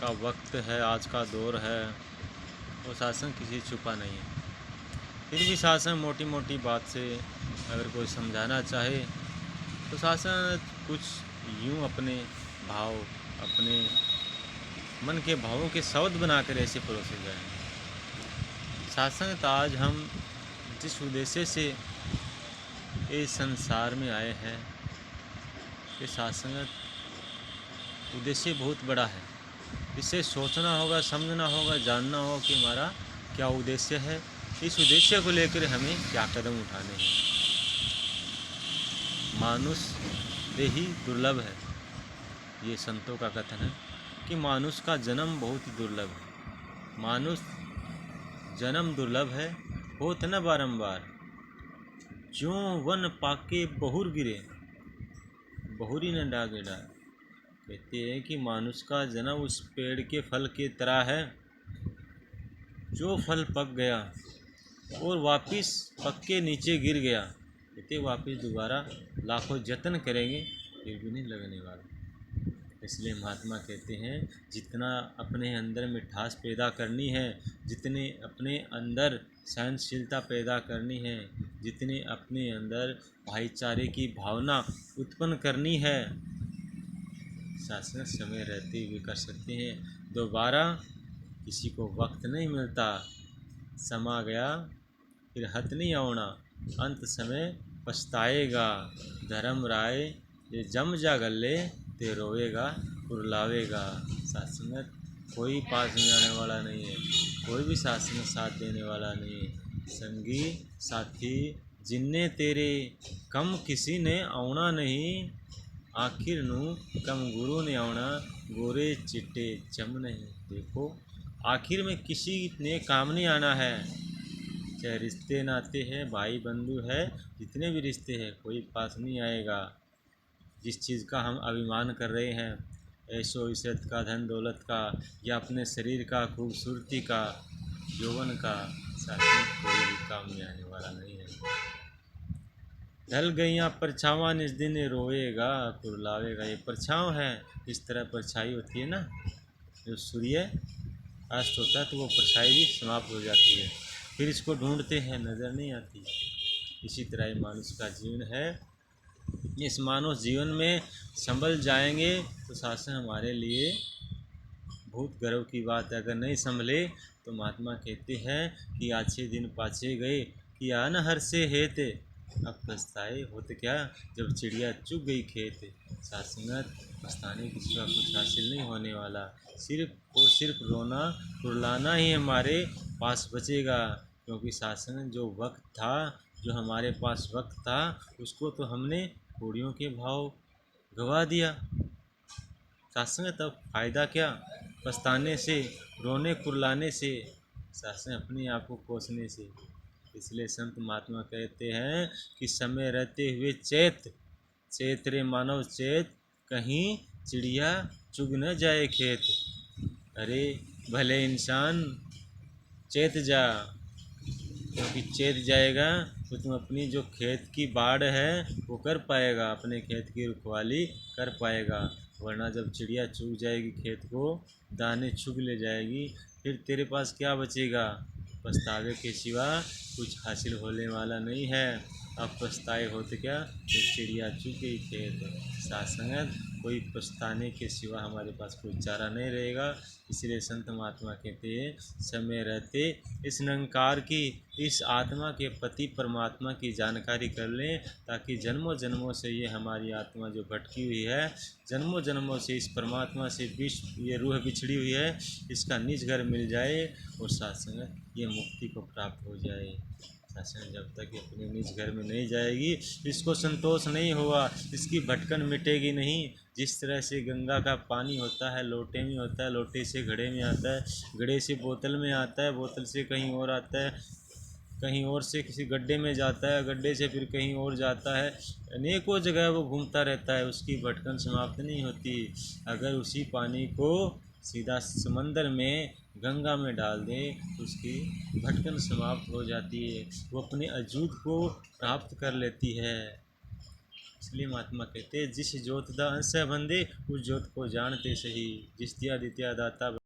का वक्त है, आज का दौर है, वो शासन किसी छुपा नहीं है। फिर भी शासन मोटी मोटी बात से अगर कोई समझाना चाहे तो शासन कुछ यूँ अपने भाव, अपने मन के भावों के शब्द बनाकर ऐसे परोसे गए। शासन आज हम जिस उद्देश्य से इस संसार में आए हैं, ये शासन उद्देश्य बहुत बड़ा है। इसे सोचना होगा, समझना होगा, जानना होगा कि हमारा क्या उद्देश्य है, इस उद्देश्य को लेकर हमें क्या कदम उठाने हैं। मानुष देही दुर्लभ है, ये संतों का कथन है कि मानुष का जन्म बहुत ही दुर्लभ है। मानुष जन्म दुर्लभ है, होत न बारंबार। ज्यों वन पाके बहुर गिरे, बहुरी न डागे डार। कहते हैं कि मानुष का जन्म उस पेड़ के फल की तरह है, जो फल पक गया और वापिस पक के नीचे गिर गया। कहते वापिस दोबारा लाखों जतन करेंगे फिर भी नहीं लगने वाला। इसलिए महात्मा कहते हैं जितना अपने अंदर मिठास पैदा करनी है, जितने अपने अंदर सहनशीलता पैदा करनी है, जितने अपने अंदर भाईचारे की भावना उत्पन्न करनी है, शासन समय रहते हुए कर सकते हैं। दोबारा किसी को वक्त नहीं मिलता, समा गया फिर हथ नहीं आना, अंत समय पछताएगा। धर्म राय ये जम जा गले, ते रोएगा कुरलावेगा। शासन कोई पास में आने वाला नहीं है, कोई भी शासन साथ देने वाला नहीं है। संगी साथी जिन्ने तेरे, कम किसी ने आना नहीं। आखिर नू कम गुरु ने आना, गोरे चिट्टे चम नहीं। देखो आखिर में किसी ने काम नहीं आना है, चाहे रिश्ते नाते हैं, भाई बंधु है, जितने भी रिश्ते हैं, कोई पास नहीं आएगा। जिस चीज़ का हम अभिमान कर रहे हैं, ऐशो इज्जत का, धन दौलत का, या अपने शरीर का, खूबसूरती का, यौवन का, शासन कोई भी काम में आने वाला नहीं है। ढल गईयाँ परछावां निज दिन रोएगा कुरलावेगा। ये परछाव है, इस तरह परछाई होती है ना, जो सूर्य अस्त होता है तो वो परछाई भी समाप्त हो जाती है, फिर इसको ढूंढते हैं, नज़र नहीं आती। इसी तरह ये मानुष का जीवन है। इस मानव जीवन में संभल जाएंगे तो शासन हमारे लिए बहुत गर्व की बात है। अगर नहीं संभले तो महात्मा कहते हैं कि अच्छे दिन पाछे गए, कि आन हर से हेते, अब पछताए होते क्या, जब चिड़िया चुग गई खेत। शासनत पछताने की सिवा कुछ हासिल नहीं होने वाला, सिर्फ और सिर्फ रोना कुरलाना ही हमारे पास बचेगा। क्योंकि शासन जो वक्त था, जो हमारे पास वक्त था, उसको तो हमने कौड़ियों के भाव गवा दिया। शासन तब फायदा क्या, पछताने से, रोने कुरलाने से, शासन अपने आप को कोसने से। इसलिए संत महात्मा कहते हैं कि समय रहते हुए चेत, चेत रे मानव चेत, कहीं चिड़िया चुग न जाए खेत। अरे भले इंसान चेत जा, क्योंकि चेत जाएगा तो तुम अपनी जो खेत की बाड़ है वो कर पाएगा, अपने खेत की रखवाली कर पाएगा। वरना जब चिड़िया चुग जाएगी खेत को, दाने चुग ले जाएगी, फिर तेरे पास क्या बचेगा, पछतावे के सिवा कुछ हासिल होने वाला नहीं है। अब पछताए होते क्या, तो चिड़िया चुग गई खेत। शासनत कोई पछताने के सिवा हमारे पास कोई चारा नहीं रहेगा। इसलिए संत महात्मा कहते हैं समय रहते इस निरंकार की, इस आत्मा के पति परमात्मा की जानकारी कर लें, ताकि जन्मों जन्मों से ये हमारी आत्मा जो भटकी हुई है, जन्मों जन्मों से इस परमात्मा से ये रूह बिछड़ी हुई है, इसका निज घर मिल जाए और शासन ये मुक्ति को प्राप्त हो जाए। शासन जब तक अपने निज घर में नहीं जाएगी, इसको संतोष नहीं हुआ, इसकी भटकन मिटेगी नहीं। जिस तरह से गंगा का पानी होता है, लोटे में होता है, लोटे से घड़े में आता है, घड़े से बोतल में आता है, बोतल से कहीं और आता है, कहीं और से किसी गड्ढे में जाता है, गड्ढे से फिर कहीं और जाता है, अनेकों जगह वो घूमता रहता है, उसकी भटकन समाप्त नहीं होती। अगर उसी पानी को सीधा समंदर में, गंगा में डाल दें तो उसकी भटकन समाप्त हो जाती है, वो अपने अजूद को प्राप्त कर लेती है। इसलिए महात्मा कहते हैं जिस ज्योत दा अंश है बंदे उस ज्योत को जानते सही। जिस दिया दित्या दाता